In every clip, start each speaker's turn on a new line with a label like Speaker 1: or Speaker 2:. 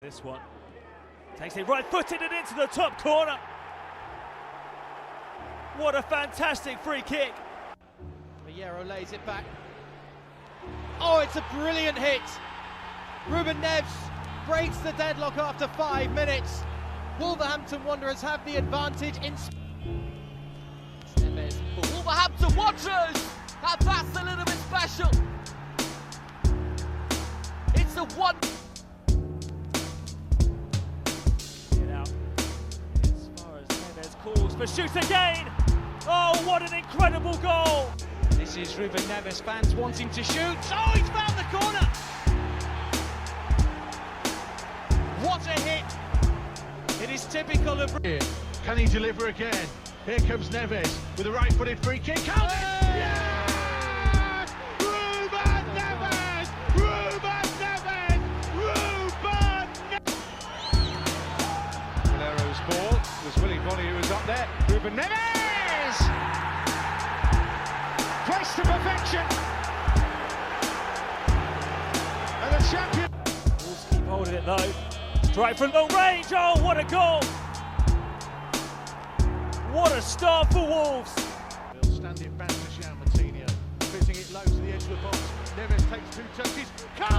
Speaker 1: This one takes it right-footed and into the top corner. What a fantastic free kick.
Speaker 2: Viero lays it back. Oh, it's a brilliant hit. Ruben Neves breaks the deadlock after 5 minutes. Wolverhampton Wanderers have the advantage in... Neves for Wolverhampton Wanderers! And that's a little bit special. It's a one...
Speaker 1: Get out. As far as Neves calls for shoot again. Oh, what an incredible goal.
Speaker 2: This is Ruben Neves, fans wanting to shoot. Oh, he's found the corner! What a hit! It is typical of...
Speaker 3: Can he deliver again? Here comes Neves with a right-footed free kick. Yes! Ruben Neves! Ruben Neves! Ruben Neves! Valero's ball was Willie Bonny who was up there. Ruben Neves! Placed to perfection. And the champion.
Speaker 1: Wolves keep holding it though. Strike from long range. Oh, what a goal! What a start for Wolves.
Speaker 3: They'll stand it back to Jean Martinho. Fitting it low to the edge of the box. Neves takes 2 touches. Oh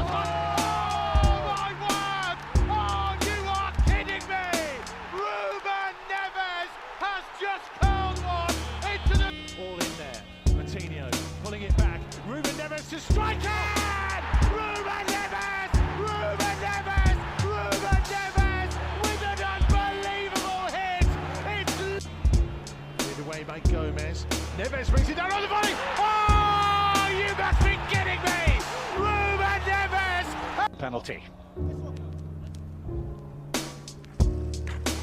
Speaker 3: my word! Oh, you are kidding me! Ruben Neves has just curled one into the... All in there. Martinho pulling it back. Ruben Neves to strike it! Ruben Neves! Ruben Neves! Ruben Neves with an unbelievable hit! It's cleared away by Gomez. Neves brings it down on the volley! Oh, you must be kidding me! Ruben Neves! Penalty.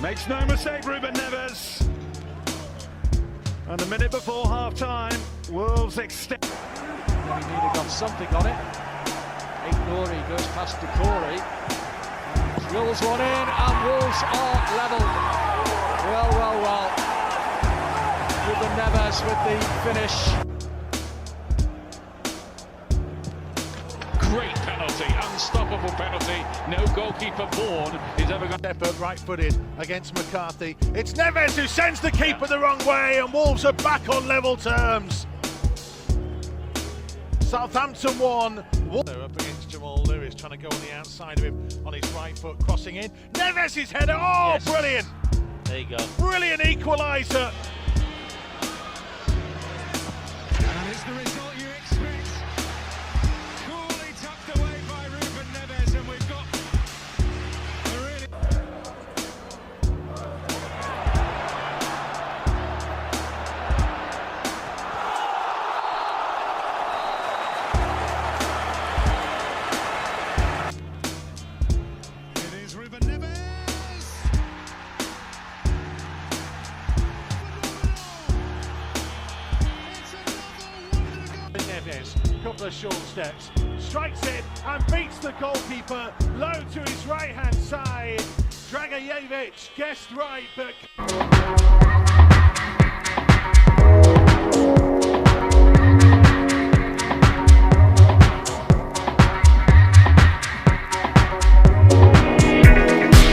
Speaker 4: Makes no mistake, Ruben Neves. And a minute before half-time, Wolves extend.
Speaker 2: Maybe Nina got something on it. Ignory goes past to Corey. Drills one in and Wolves are level. Well. Ruben Neves with the finish.
Speaker 5: Great penalty, unstoppable penalty. No goalkeeper born is ever going to...
Speaker 3: Effort right-footed against McCarthy. It's Neves who sends the keeper the wrong way, and Wolves are back on level terms. Southampton won. They're up against Jamal Lewis, trying to go on the outside of him on his right foot, crossing in. Neves' header. Oh, yes. Brilliant!
Speaker 1: There you go.
Speaker 3: Brilliant equaliser.
Speaker 4: And it's the result you expect. Coolly tucked away by Ruben Neves, and we've got a really... It is Ruben Neves!
Speaker 3: Neves, couple of short steps, strikes it and beats the goalkeeper low to his right hand side. Dragojevic guessed right, but